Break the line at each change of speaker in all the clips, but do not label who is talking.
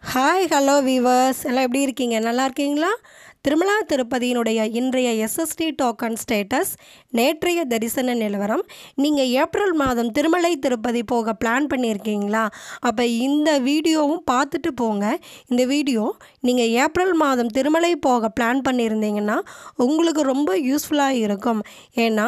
Hi hello viewers எல்லாம் எப்படி இருக்கீங்க? நல்லா இருக்கீங்களா? திருமலா திருப்பதியினுடைய இன்றைய எஸ்எஸ்டி டோக்கன் ஸ்டேட்டஸ் நேற்றைய தரிசன நிலவரம். நீங்கள் ஏப்ரல் மாதம் திருமலை திருப்பதி போக பிளான் பண்ணியிருக்கீங்களா? அப்போ இந்த வீடியோவும் பார்த்துட்டு போங்க. இந்த வீடியோ நீங்கள் ஏப்ரல் மாதம் திருமலை போக பிளான் பண்ணியிருந்தீங்கன்னா உங்களுக்கு ரொம்ப யூஸ்ஃபுல்லாக இருக்கும். ஏன்னா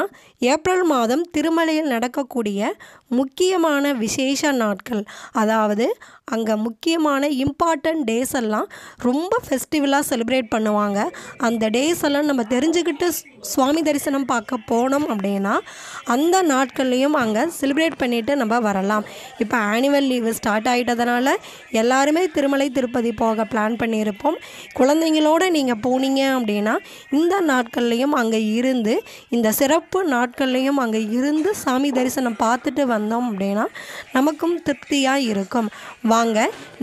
ஏப்ரல் மாதம் திருமலையில் நடக்கக்கூடிய முக்கியமான விசேஷ நாட்கள், அதாவது அங்கே முக்கியமான இம்பார்ட்டண்ட் டேஸ் எல்லாம் ரொம்ப ஃபெஸ்டிவலாக செலிப்ரேட் பண்ணுவாங்க. அந்த டேஸ் எல்லாம் நம்ம தெரிஞ்சுக்கிட்டு சுவாமி தரிசனம் பார்க்க போனோம் அப்படின்னா அந்த நாட்கள்லேயும் அங்கே செலிப்ரேட் பண்ணிவிட்டு நம்ம வரலாம். இப்போ ஆனுவல் லீவு ஸ்டார்ட் ஆகிட்டதுனால எல்லாருமே திருமலை திருப்பதி போக பிளான் பண்ணியிருப்போம். குழந்தைங்களோடு நீங்கள் போனீங்க அப்படின்னா இந்த நாட்கள்லேயும் அங்கே இருந்து, இந்த சிறப்பு நாட்கள்லேயும் அங்கே இருந்து சாமி தரிசனம் பார்த்துட்டு வந்தோம் அப்படின்னா நமக்கும் திருப்தியாக இருக்கும். வாங்க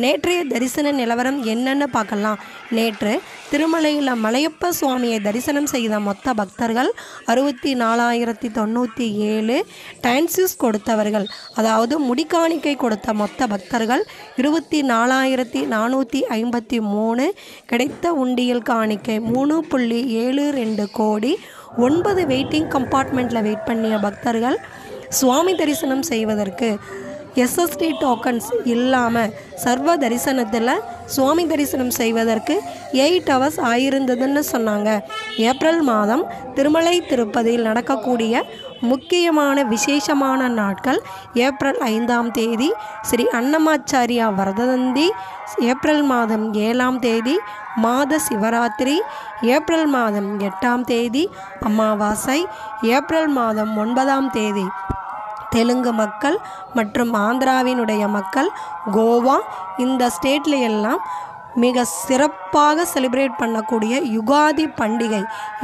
நேற்றைய தரிசன நிலவரம் என்னன்னு பார்க்கலாம். நேற்று திருமலையில் மலையப்ப சுவாமியை தரிசனம் செய்த மொத்த பக்தர்கள் 64,097. டான்சிஸ் கொடுத்தவர்கள், அதாவது முடிக்காணிக்கை கொடுத்த மொத்த பக்தர்கள் 24,453. கிடைத்த உண்டியல் காணிக்கை 3.72 கோடி. 9 வெயிட்டிங் கம்பார்ட்மெண்ட்டில் வெயிட் பண்ணிய பக்தர்கள் சுவாமி தரிசனம் செய்வதற்கு எஸ்எஸ்டி டோக்கன்ஸ் இல்லாமல் சர்வ தரிசனத்தில் சுவாமி தரிசனம் செய்வதற்கு 8 hours ஆயிருந்ததுன்னு சொன்னாங்க. ஏப்ரல் மாதம் திருமலை திருப்பதியில் நடக்கக்கூடிய முக்கியமான விசேஷமான நாட்கள்: ஏப்ரல் 5ஆம் தேதி ஸ்ரீ அன்னமாச்சாரியா வரதந்தி, ஏப்ரல் மாதம் 7ஆம் தேதி மாத சிவராத்திரி, ஏப்ரல் மாதம் 8ஆம் தேதி அமாவாசை, ஏப்ரல் மாதம் 9ஆம் தேதி தெலுங்கு மக்கள் மற்றும் ஆந்திராவினுடைய மக்கள், கோவா, இந்த ஸ்டேட்ல எல்லாம் மிக சிறப்பாக செலிப்ரேட் பண்ணக்கூடிய யுகாதி பண்டிகை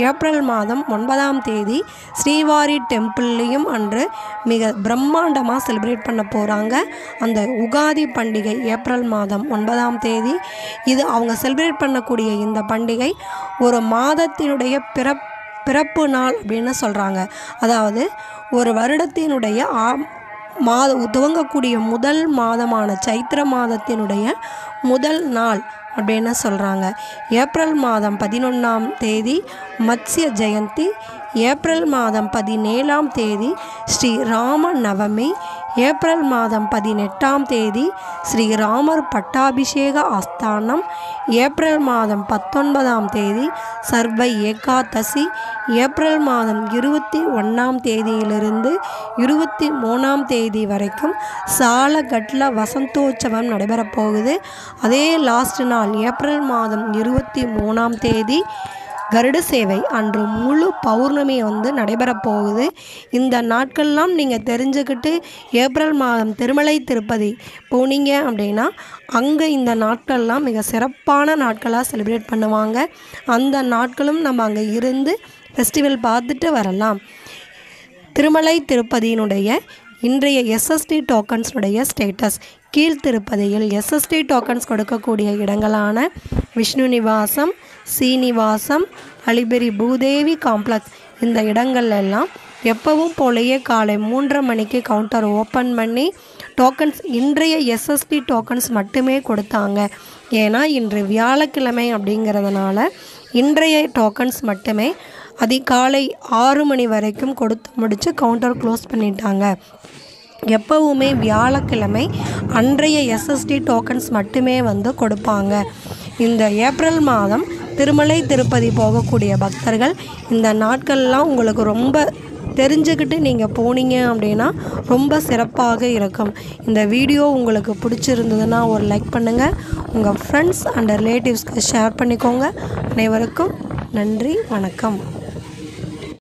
ஏப்ரல் மாதம் 9ஆம் தேதி ஸ்ரீவாரி டெம்பிள்லேயும் அன்று மிக பிரம்மாண்டமாக செலிப்ரேட் பண்ண போகிறாங்க. அந்த உகாதி பண்டிகை ஏப்ரல் மாதம் 9ஆம் தேதி. இது அவங்க செலிப்ரேட் பண்ணக்கூடிய இந்த பண்டிகை ஒரு மாதத்தினுடைய பிறப்பு நாள் அப்படின்னு சொல்கிறாங்க. அதாவது ஒரு வருடத்தினுடைய துவங்கக்கூடிய முதல் மாதமான சைத்திர மாதத்தினுடைய முதல் நாள் அப்படின்னு சொல்கிறாங்க. ஏப்ரல் மாதம் 11ஆம் தேதி மத்ஸ்ய ஜெயந்தி, ஏப்ரல் மாதம் 17ஆம் தேதி ஸ்ரீ ராம நவமி, ஏப்ரல் மாதம் 18ஆம் தேதி ஸ்ரீராமர் பட்டாபிஷேக ஆஸ்தானம், ஏப்ரல் மாதம் 19ஆம் தேதி சர்வ ஏகாதசி, ஏப்ரல் மாதம் 21ஆம் தேதியிலிருந்து 23ஆம் தேதி வரைக்கும் சாலகட்ல வசந்தோற்சவம் நடைபெறப்போகுது. அதே லாஸ்ட் நாள் ஏப்ரல் மாதம் 23ஆம் தேதி கருட சேவை அன்று முழு பௌர்ணமி நடைபெறப் போகுது. இந்த நாட்கள்லாம் நீங்கள் தெரிஞ்சுக்கிட்டு ஏப்ரல் மாதம் திருமலை திருப்பதி போனீங்க அப்படின்னா அங்கே இந்த நாட்கள்லாம் மிக சிறப்பான நாட்களாக செலிப்ரேட் பண்ணுவாங்க. அந்த நாட்களும் நம்ம அங்கே இருந்து ஃபெஸ்டிவல் பார்த்துட்டு வரலாம். திருமலை திருப்பதியினுடைய இன்றைய எஸ்எஸ்டி டோக்கன்ஸுடைய ஸ்டேட்டஸ்: கீழ்த்திருப்பதியில் எஸ்எஸ்டி டோக்கன்ஸ் கொடுக்கக்கூடிய இடங்களான விஷ்ணு நிவாசம், சீனிவாசம், அலிபெரி பூதேவி காம்ப்ளெக்ஸ், இந்த இடங்கள் எல்லாம் எப்பவும் போலேயே காலை 3:30 மணிக்கு கவுண்டர் ஓப்பன் பண்ணி டோக்கன்ஸ் இன்றைய எஸ்எஸ்டி டோக்கன்ஸ் மட்டுமே கொடுத்தாங்க. ஏன்னா இன்று வியாழக்கிழமை அப்படிங்கிறதுனால இன்றைய டோக்கன்ஸ் மட்டுமே அதிகாலை 6 மணி வரைக்கும் கொடுத்து முடித்து கவுண்டர் க்ளோஸ் பண்ணிட்டாங்க. எப்பவுமே வியாழக்கிழமை அன்றைய எஸ்எஸ்டி டோக்கன்ஸ் மட்டுமே கொடுப்பாங்க. இந்த ஏப்ரல் மாதம் திருமலை திருப்பதி போகக்கூடிய பக்தர்கள் இந்த நாட்கள்லாம் உங்களுக்கு ரொம்ப தெரிஞ்சுக்கிட்டு நீங்கள் போனீங்க அப்படின்னா ரொம்ப சிறப்பாக இருக்கும். இந்த வீடியோ உங்களுக்கு பிடிச்சிருந்ததுன்னா ஒரு லைக் பண்ணுங்கள், உங்கள் ஃப்ரெண்ட்ஸ் அண்ட் ரிலேட்டிவ்ஸ்க்கு ஷேர் பண்ணிக்கோங்க. அனைவருக்கும் நன்றி, வணக்கம்.